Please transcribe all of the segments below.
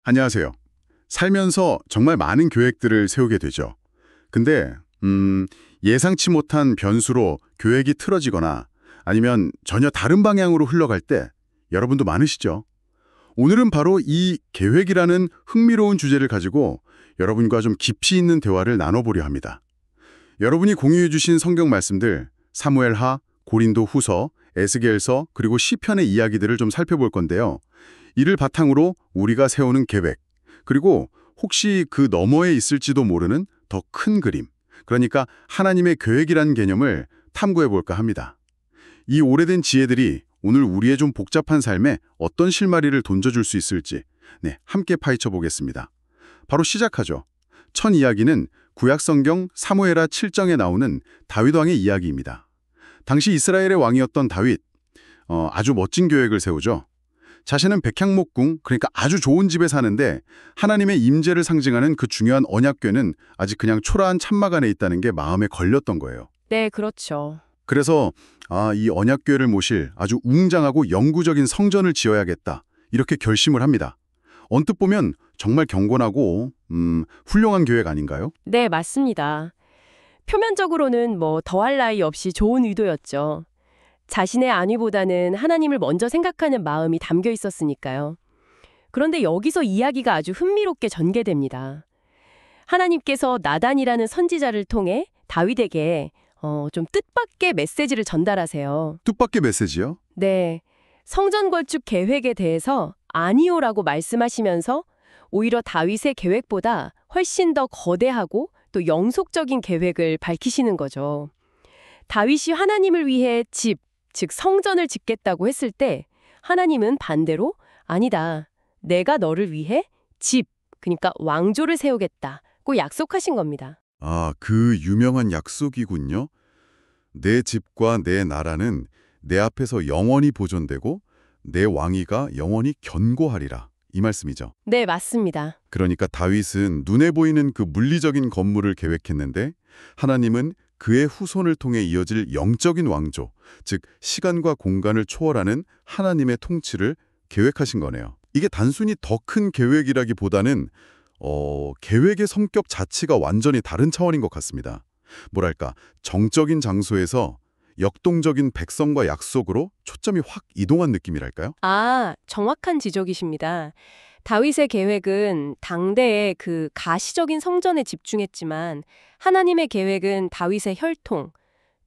안녕하세요. 살면서 정말 많은 계획들을 세우게 되죠. 근데 예상치 못한 변수로 계획이 틀어지거나 아니면 전혀 다른 방향으로 흘러갈 때 여러분도 많으시죠? 오늘은 바로 이 계획이라는 흥미로운 주제를 가지고 여러분과 좀 깊이 있는 대화를 나눠보려 합니다. 여러분이 공유해 주신 성경 말씀들 사무엘하, 고린도 후서, 에스겔서 그리고 시편의 이야기들을 좀 살펴볼 건데요. 이를 바탕으로 우리가 세우는 계획, 그리고 혹시 그 너머에 있을지도 모르는 더 큰 그림, 그러니까 하나님의 계획이라는 개념을 탐구해 볼까 합니다. 이 오래된 지혜들이 오늘 우리의 좀 복잡한 삶에 어떤 실마리를 던져줄 수 있을지 함께 파헤쳐 보겠습니다. 바로 시작하죠. 첫 이야기는 구약성경 사무엘하 7장에 나오는 다윗 왕의 이야기입니다. 당시 이스라엘의 왕이었던 다윗, 아주 멋진 계획을 세우죠. 자신은 백향목궁, 그러니까 아주 좋은 집에 사는데 하나님의 임재를 상징하는 그 중요한 언약궤는 아직 그냥 초라한 참막 안에 있다는 게 마음에 걸렸던 거예요. 네, 그렇죠. 그래서 이 언약궤를 모실 아주 웅장하고 영구적인 성전을 지어야겠다, 이렇게 결심을 합니다. 언뜻 보면 정말 경건하고 훌륭한 계획 아닌가요? 네, 맞습니다. 표면적으로는 더할 나위 없이 좋은 의도였죠. 자신의 안위보다는 하나님을 먼저 생각하는 마음이 담겨 있었으니까요. 그런데 여기서 이야기가 아주 흥미롭게 전개됩니다. 하나님께서 나단이라는 선지자를 통해 다윗에게 좀 뜻밖의 메시지를 전달하세요. 뜻밖의 메시지요? 네, 성전 건축 계획에 대해서 아니오라고 말씀하시면서 오히려 다윗의 계획보다 훨씬 더 거대하고 또 영속적인 계획을 밝히시는 거죠. 다윗이 하나님을 위해 집, 즉 성전을 짓겠다고 했을 때 하나님은 반대로 아니다, 내가 너를 위해 집, 그러니까 왕조를 세우겠다고 약속하신 겁니다. 그 유명한 약속이군요. 내 집과 내 나라는 내 앞에서 영원히 보존되고 내 왕위가 영원히 견고하리라. 이 말씀이죠. 네, 맞습니다. 그러니까 다윗은 눈에 보이는 그 물리적인 건물을 계획했는데 하나님은 그의 후손을 통해 이어질 영적인 왕조, 즉 시간과 공간을 초월하는 하나님의 통치를 계획하신 거네요. 이게 단순히 더 큰 계획이라기보다는 계획의 성격 자체가 완전히 다른 차원인 것 같습니다. 뭐랄까, 정적인 장소에서 역동적인 백성과 약속으로 초점이 확 이동한 느낌이랄까요? 정확한 지적이십니다. 다윗의 계획은 당대의 그 가시적인 성전에 집중했지만 하나님의 계획은 다윗의 혈통,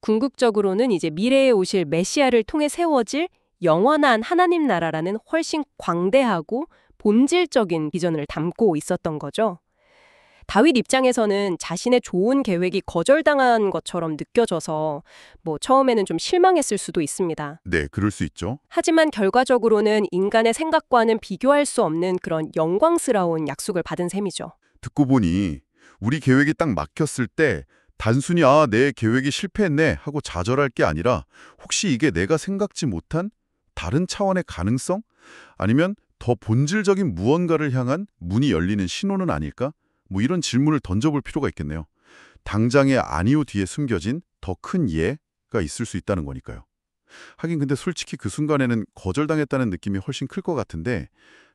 궁극적으로는 이제 미래에 오실 메시아를 통해 세워질 영원한 하나님 나라라는 훨씬 광대하고 본질적인 비전을 담고 있었던 거죠. 다윗 입장에서는 자신의 좋은 계획이 거절당한 것처럼 느껴져서 처음에는 좀 실망했을 수도 있습니다. 네, 그럴 수 있죠. 하지만 결과적으로는 인간의 생각과는 비교할 수 없는 그런 영광스러운 약속을 받은 셈이죠. 듣고 보니 우리 계획이 딱 막혔을 때 단순히 내 계획이 실패했네 하고 좌절할 게 아니라 혹시 이게 내가 생각지 못한 다른 차원의 가능성? 아니면 더 본질적인 무언가를 향한 문이 열리는 신호는 아닐까? 이런 질문을 던져볼 필요가 있겠네요. 당장의 아니오 뒤에 숨겨진 더 큰 이해가 있을 수 있다는 거니까요. 하긴 근데 솔직히 그 순간에는 거절당했다는 느낌이 훨씬 클 것 같은데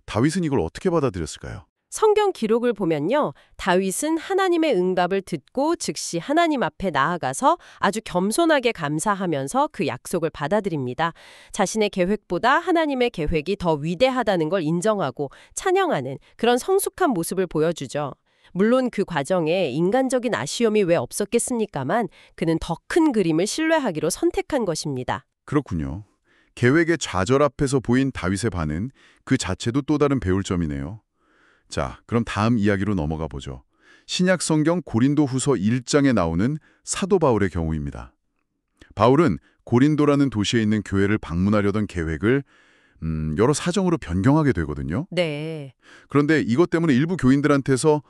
다윗은 이걸 어떻게 받아들였을까요? 성경 기록을 보면요, 다윗은 하나님의 응답을 듣고 즉시 하나님 앞에 나아가서 아주 겸손하게 감사하면서 그 약속을 받아들입니다. 자신의 계획보다 하나님의 계획이 더 위대하다는 걸 인정하고 찬양하는 그런 성숙한 모습을 보여주죠. 물론 그 과정에 인간적인 아쉬움이 왜 없었겠습니까만 그는 더 큰 그림을 신뢰하기로 선택한 것입니다. 그렇군요. 계획의 좌절 앞에서 보인 다윗의 반응, 그 자체도 또 다른 배울 점이네요. 자, 그럼 다음 이야기로 넘어가 보죠. 신약 성경 고린도 후서 1장에 나오는 사도 바울의 경우입니다. 바울은 고린도라는 도시에 있는 교회를 방문하려던 계획을 여러 사정으로 변경하게 되거든요. 네. 그런데 이것 때문에 일부 교인들한테서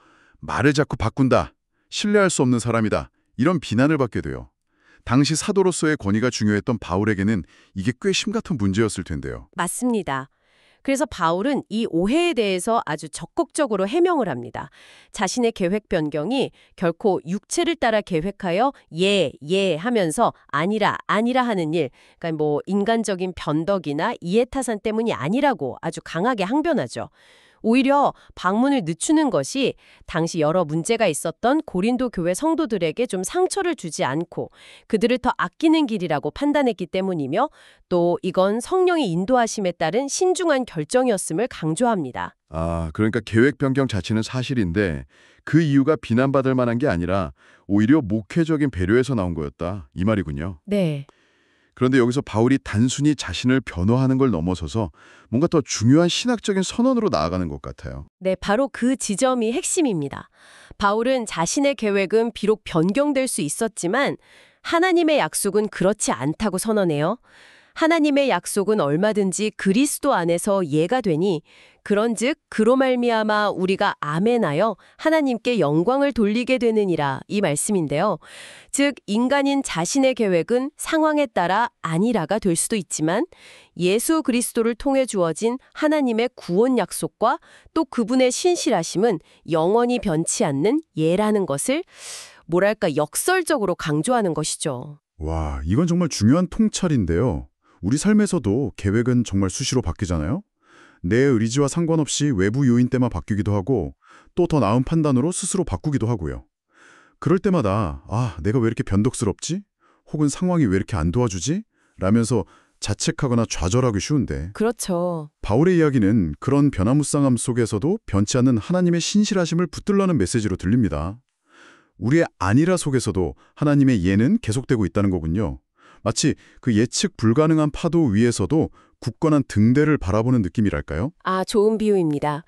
말을 자꾸 바꾼다, 신뢰할 수 없는 사람이다, 이런 비난을 받게 돼요. 당시 사도로서의 권위가 중요했던 바울에게는 이게 꽤 심각한 문제였을 텐데요. 맞습니다. 그래서 바울은 이 오해에 대해서 아주 적극적으로 해명을 합니다. 자신의 계획 변경이 결코 육체를 따라 계획하여 예 하면서 아니라 하는 일, 그러니까 인간적인 변덕이나 이해타산 때문이 아니라고 아주 강하게 항변하죠. 오히려 방문을 늦추는 것이 당시 여러 문제가 있었던 고린도 교회 성도들에게 좀 상처를 주지 않고 그들을 더 아끼는 길이라고 판단했기 때문이며 또 이건 성령의 인도하심에 따른 신중한 결정이었음을 강조합니다. 아, 그러니까 계획 변경 자체는 사실인데 그 이유가 비난받을 만한 게 아니라 오히려 목회적인 배려에서 나온 거였다. 이 말이군요. 네. 그런데 여기서 바울이 단순히 자신을 변호하는 걸 넘어서서 뭔가 더 중요한 신학적인 선언으로 나아가는 것 같아요. 네, 바로 그 지점이 핵심입니다. 바울은 자신의 계획은 비록 변경될 수 있었지만 하나님의 약속은 그렇지 않다고 선언해요. 하나님의 약속은 얼마든지 그리스도 안에서 예가 되니 그런즉 그로 말미암아 우리가 아멘하여 하나님께 영광을 돌리게 되느니라 이 말씀인데요. 즉 인간인 자신의 계획은 상황에 따라 아니라가 될 수도 있지만 예수 그리스도를 통해 주어진 하나님의 구원 약속과 또 그분의 신실하심은 영원히 변치 않는 예라는 것을 뭐랄까 역설적으로 강조하는 것이죠. 와, 이건 정말 중요한 통찰인데요. 우리 삶에서도 계획은 정말 수시로 바뀌잖아요. 내 의지와 상관없이 외부 요인 때만 바뀌기도 하고 또 더 나은 판단으로 스스로 바꾸기도 하고요. 그럴 때마다 내가 왜 이렇게 변덕스럽지? 혹은 상황이 왜 이렇게 안 도와주지? 라면서 자책하거나 좌절하기 쉬운데 그렇죠. 바울의 이야기는 그런 변화무쌍함 속에서도 변치 않는 하나님의 신실하심을 붙들라는 메시지로 들립니다. 우리의 아니라 속에서도 하나님의 예는 계속되고 있다는 거군요. 마치 그 예측 불가능한 파도 위에서도 굳건한 등대를 바라보는 느낌이랄까요? 좋은 비유입니다.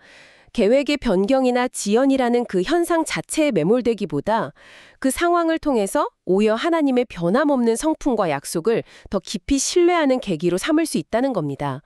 계획의 변경이나 지연이라는 그 현상 자체에 매몰되기보다 그 상황을 통해서 오히려 하나님의 변함없는 성품과 약속을 더 깊이 신뢰하는 계기로 삼을 수 있다는 겁니다.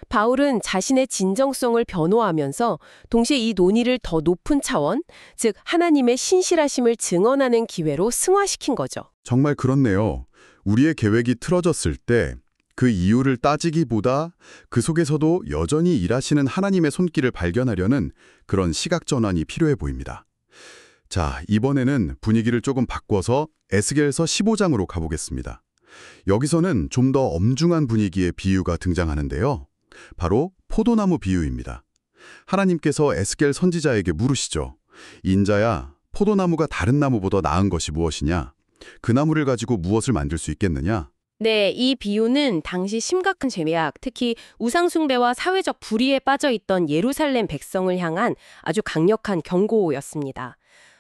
바울은 자신의 진정성을 변호하면서 동시에 이 논의를 더 높은 차원, 즉 하나님의 신실하심을 증언하는 기회로 승화시킨 거죠. 정말 그렇네요. 우리의 계획이 틀어졌을 때 그 이유를 따지기보다 그 속에서도 여전히 일하시는 하나님의 손길을 발견하려는 그런 시각 전환이 필요해 보입니다. 자, 이번에는 분위기를 조금 바꿔서 에스겔서 15장으로 가보겠습니다. 여기서는 좀 더 엄중한 분위기의 비유가 등장하는데요. 바로 포도나무 비유입니다. 하나님께서 에스겔 선지자에게 물으시죠. 인자야, 포도나무가 다른 나무보다 나은 것이 무엇이냐? 그 나무를 가지고 무엇을 만들 수 있겠느냐? 네, 이 비유는 당시 심각한 죄악, 특히 우상숭배와 사회적 불의에 빠져있던 예루살렘 백성을 향한 아주 강력한 경고였습니다.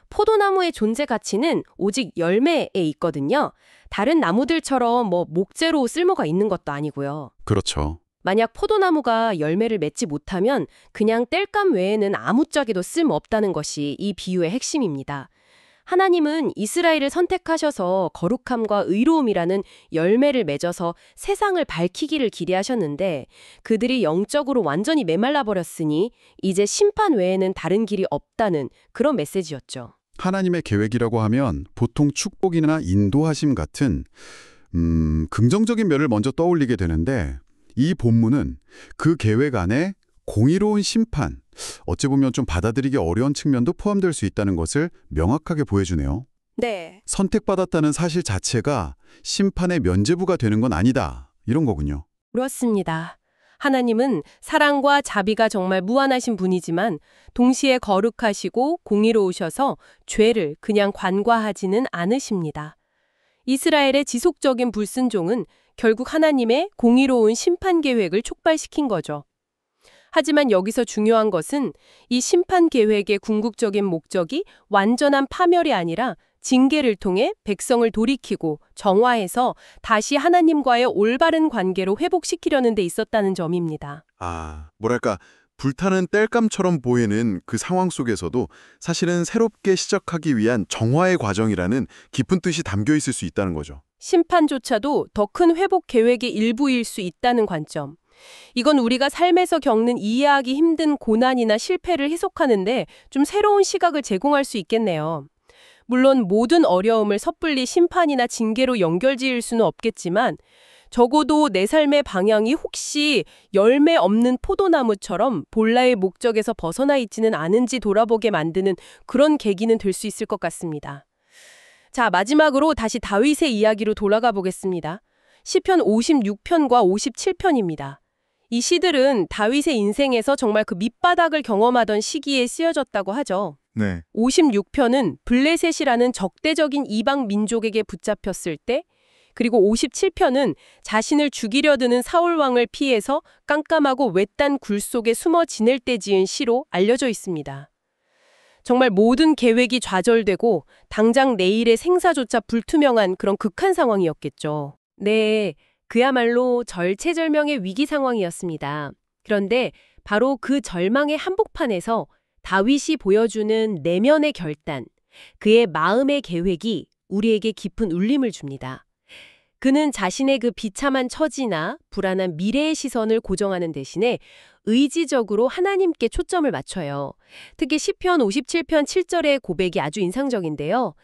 포도나무의 존재 가치는 오직 열매에 있거든요. 다른 나무들처럼 목재로 쓸모가 있는 것도 아니고요. 그렇죠. 만약 포도나무가 열매를 맺지 못하면 그냥 땔감 외에는 아무짝에도 쓸모없다는 것이 이 비유의 핵심입니다. 하나님은 이스라엘을 선택하셔서 거룩함과 의로움이라는 열매를 맺어서 세상을 밝히기를 기대하셨는데 그들이 영적으로 완전히 메말라 버렸으니 이제 심판 외에는 다른 길이 없다는 그런 메시지였죠. 하나님의 계획이라고 하면 보통 축복이나 인도하심 같은 긍정적인 면을 먼저 떠올리게 되는데 이 본문은 그 계획 안에 공의로운 심판, 어찌 보면 좀 받아들이기 어려운 측면도 포함될 수 있다는 것을 명확하게 보여주네요. 네. 선택받았다는 사실 자체가 심판의 면죄부가 되는 건 아니다. 이런 거군요. 그렇습니다. 하나님은 사랑과 자비가 정말 무한하신 분이지만 동시에 거룩하시고 공의로우셔서 죄를 그냥 관과하지는 않으십니다. 이스라엘의 지속적인 불순종은 결국 하나님의 공의로운 심판 계획을 촉발시킨 거죠. 하지만 여기서 중요한 것은 이 심판 계획의 궁극적인 목적이 완전한 파멸이 아니라 징계를 통해 백성을 돌이키고 정화해서 다시 하나님과의 올바른 관계로 회복시키려는 데 있었다는 점입니다. 뭐랄까 불타는 땔감처럼 보이는 그 상황 속에서도 사실은 새롭게 시작하기 위한 정화의 과정이라는 깊은 뜻이 담겨 있을 수 있다는 거죠. 심판조차도 더 큰 회복 계획의 일부일 수 있다는 관점. 이건 우리가 삶에서 겪는 이해하기 힘든 고난이나 실패를 해석하는데 좀 새로운 시각을 제공할 수 있겠네요. 물론 모든 어려움을 섣불리 심판이나 징계로 연결지을 수는 없겠지만 적어도 내 삶의 방향이 혹시 열매 없는 포도나무처럼 본라의 목적에서 벗어나 있지는 않은지 돌아보게 만드는 그런 계기는 될 수 있을 것 같습니다. 자, 마지막으로 다시 다윗의 이야기로 돌아가 보겠습니다. 시편 56편과 57편입니다. 이 시들은 다윗의 인생에서 정말 그 밑바닥을 경험하던 시기에 쓰여졌다고 하죠. 네. 56편은 블레셋이라는 적대적인 이방 민족에게 붙잡혔을 때, 그리고 57편은 자신을 죽이려 드는 사울 왕을 피해서 깜깜하고 외딴 굴 속에 숨어 지낼 때 지은 시로 알려져 있습니다. 정말 모든 계획이 좌절되고 당장 내일의 생사조차 불투명한 그런 극한 상황이었겠죠. 네, 그야말로 절체절명의 위기 상황이었습니다. 그런데 바로 그 절망의 한복판에서 다윗이 보여주는 내면의 결단, 그의 마음의 계획이 우리에게 깊은 울림을 줍니다. 그는 자신의 그 비참한 처지나 불안한 미래의 시선을 고정하는 대신에 의지적으로 하나님께 초점을 맞춰요. 특히 시편 57편 7절의 고백이 아주 인상적인데요.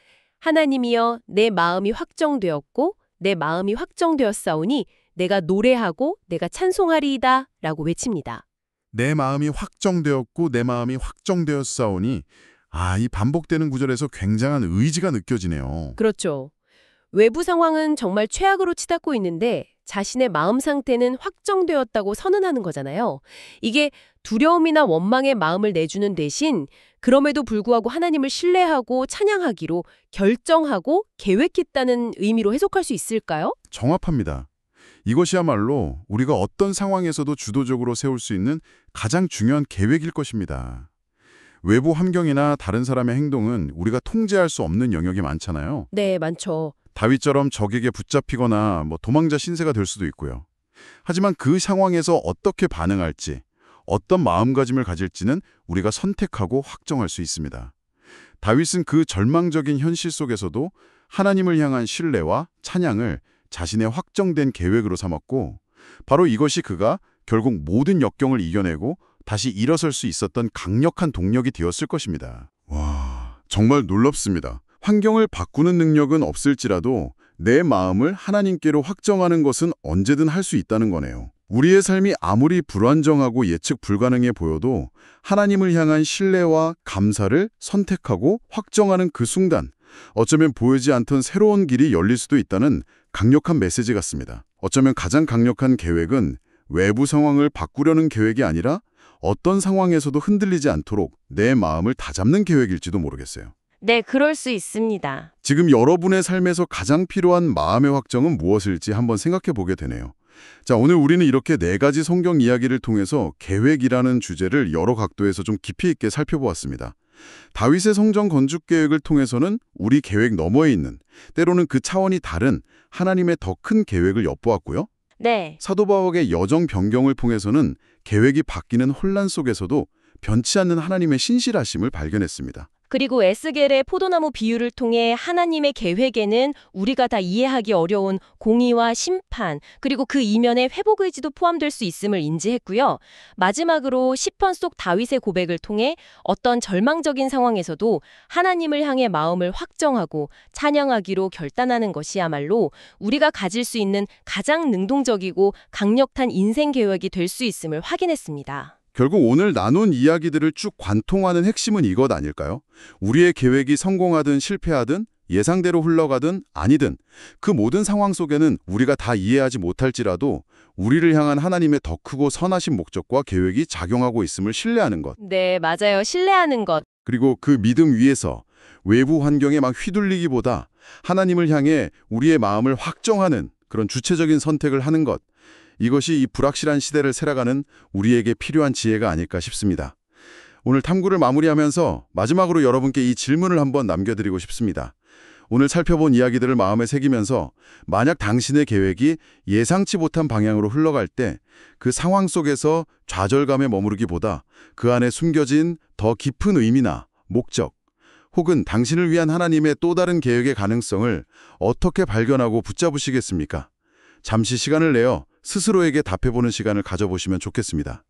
하나님이여 내 마음이 확정되었고 내 마음이 확정되었사오니 내가 노래하고 내가 찬송하리이다 라고 외칩니다. 내 마음이 확정되었고 내 마음이 확정되었사오니 이 반복되는 구절에서 굉장한 의지가 느껴지네요. 그렇죠. 외부 상황은 정말 최악으로 치닫고 있는데 자신의 마음 상태는 확정되었다고 선언하는 거잖아요. 이게 두려움이나 원망의 마음을 내주는 대신 그럼에도 불구하고 하나님을 신뢰하고 찬양하기로 결정하고 계획했다는 의미로 해석할 수 있을까요? 정확합니다. 이것이야말로 우리가 어떤 상황에서도 주도적으로 세울 수 있는 가장 중요한 계획일 것입니다. 외부 환경이나 다른 사람의 행동은 우리가 통제할 수 없는 영역이 많잖아요. 네, 많죠. 다윗처럼 적에게 붙잡히거나 도망자 신세가 될 수도 있고요. 하지만 그 상황에서 어떻게 반응할지, 어떤 마음가짐을 가질지는 우리가 선택하고 확정할 수 있습니다. 다윗은 그 절망적인 현실 속에서도 하나님을 향한 신뢰와 찬양을 자신의 확정된 계획으로 삼았고, 바로 이것이 그가 결국 모든 역경을 이겨내고 다시 일어설 수 있었던 강력한 동력이 되었을 것입니다. 와, 정말 놀랍습니다. 환경을 바꾸는 능력은 없을지라도 내 마음을 하나님께로 확정하는 것은 언제든 할 수 있다는 거네요. 우리의 삶이 아무리 불안정하고 예측 불가능해 보여도 하나님을 향한 신뢰와 감사를 선택하고 확정하는 그 순간, 어쩌면 보이지 않던 새로운 길이 열릴 수도 있다는 강력한 메시지 같습니다. 어쩌면 가장 강력한 계획은 외부 상황을 바꾸려는 계획이 아니라 어떤 상황에서도 흔들리지 않도록 내 마음을 다잡는 계획일지도 모르겠어요. 네, 그럴 수 있습니다. 지금 여러분의 삶에서 가장 필요한 마음의 확정은 무엇일지 한번 생각해 보게 되네요. 자, 오늘 우리는 이렇게 4가지 성경 이야기를 통해서 계획이라는 주제를 여러 각도에서 좀 깊이 있게 살펴보았습니다. 다윗의 성전 건축 계획을 통해서는 우리 계획 너머에 있는, 때로는 그 차원이 다른 하나님의 더 큰 계획을 엿보았고요. 네. 사도 바울의 여정 변경을 통해서는 계획이 바뀌는 혼란 속에서도 변치 않는 하나님의 신실하심을 발견했습니다. 그리고 에스겔의 포도나무 비유를 통해 하나님의 계획에는 우리가 다 이해하기 어려운 공의와 심판, 그리고 그 이면에 회복 의지도 포함될 수 있음을 인지했고요. 마지막으로 시편 속 다윗의 고백을 통해 어떤 절망적인 상황에서도 하나님을 향해 마음을 확정하고 찬양하기로 결단하는 것이야말로 우리가 가질 수 있는 가장 능동적이고 강력한 인생 계획이 될 수 있음을 확인했습니다. 결국 오늘 나눈 이야기들을 쭉 관통하는 핵심은 이것 아닐까요? 우리의 계획이 성공하든 실패하든 예상대로 흘러가든 아니든 그 모든 상황 속에는 우리가 다 이해하지 못할지라도 우리를 향한 하나님의 더 크고 선하신 목적과 계획이 작용하고 있음을 신뢰하는 것. 네, 맞아요. 신뢰하는 것. 그리고 그 믿음 위에서 외부 환경에 막 휘둘리기보다 하나님을 향해 우리의 마음을 확정하는 그런 주체적인 선택을 하는 것. 이것이 이 불확실한 시대를 살아가는 우리에게 필요한 지혜가 아닐까 싶습니다. 오늘 탐구를 마무리하면서 마지막으로 여러분께 이 질문을 한번 남겨드리고 싶습니다. 오늘 살펴본 이야기들을 마음에 새기면서 만약 당신의 계획이 예상치 못한 방향으로 흘러갈 때 그 상황 속에서 좌절감에 머무르기보다 그 안에 숨겨진 더 깊은 의미나 목적, 혹은 당신을 위한 하나님의 또 다른 계획의 가능성을 어떻게 발견하고 붙잡으시겠습니까? 잠시 시간을 내어 스스로에게 답해보는 시간을 가져보시면 좋겠습니다.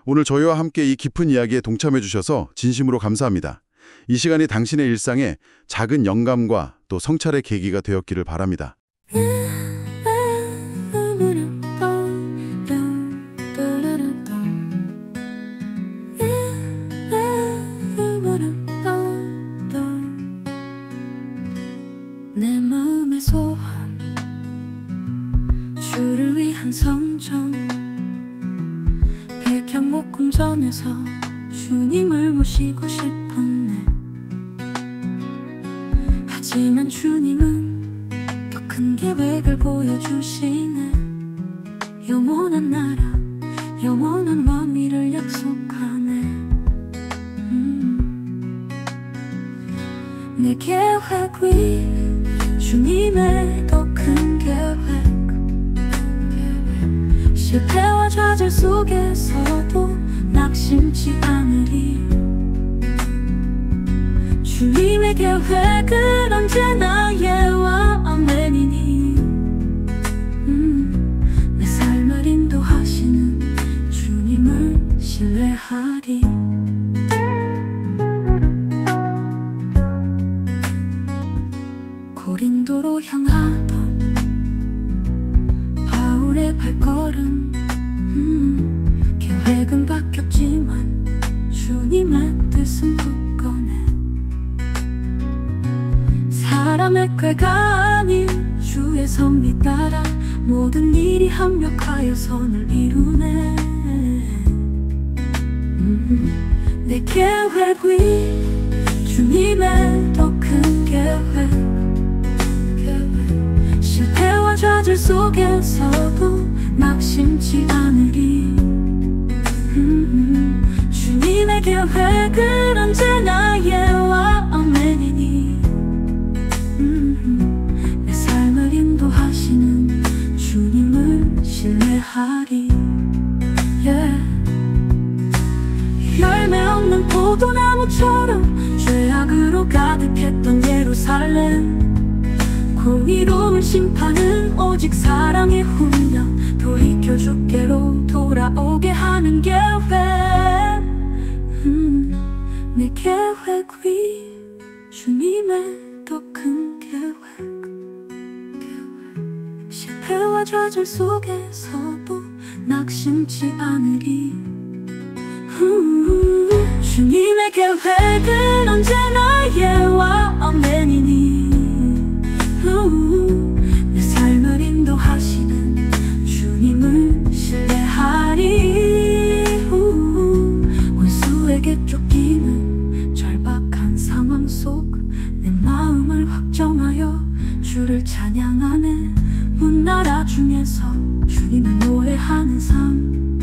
오늘 저희와 함께 이 깊은 이야기에 동참해 주셔서 진심으로 감사합니다. 이 시간이 당신의 일상에 작은 영감과 또 성찰의 계기가 되었기를 바랍니다. 내 마음의 소원 주를 위한 성전 모시고 싶었네. 하지만 주님은 더 큰 계획을 보여주시네. 영원한 나라, 영원한 의미를 약속하네. 내 계획 위 주님의 더 큰 계획. 실패와 좌절 속에서도 낙심치 않으리. 주님의 계획은 언제나 예와 아멘이니. 내 삶을 인도하시는 주님을 신뢰하리. 고린도로 향하던 바울의 발걸음. 계획은 바뀌었지만 주님의 뜻은 굳건해. 사람의 꾀가 아닌 주의 섭리 따라 모든 일이 합력하여 선을 이루네. 내 계획 위 주님의 더 큰 계획. 실패와 좌절 속에서도 낙심치 않으리. 주님의 계획은 언제나 예와 아멘이니. 내 삶을 인도하시는 주님을 신뢰하리. 열매 없는 포도나무처럼 죄악으로 가득했던 예루살렘. 공의로운 심판은 오직 사랑의 훈련. 돌이켜 주께로 돌아오게 하는 계획. 내 계획 위 주님의 더 큰 계획. 실패와 좌절 속에서도 낙심치 않으리. 주님의 계획은 언제나 예와 아멘이니. 내 삶을 인도하시는 주님을 신뢰하리. 원수에게 쫓기는 절박한 상황 속 내 마음을 확정하여 주를 찬양하네. 문나라 중에서 주님을 노래하는 삶.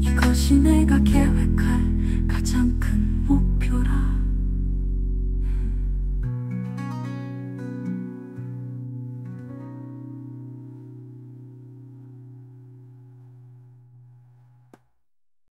이것이 내가 계획할 가장 큰 목표라.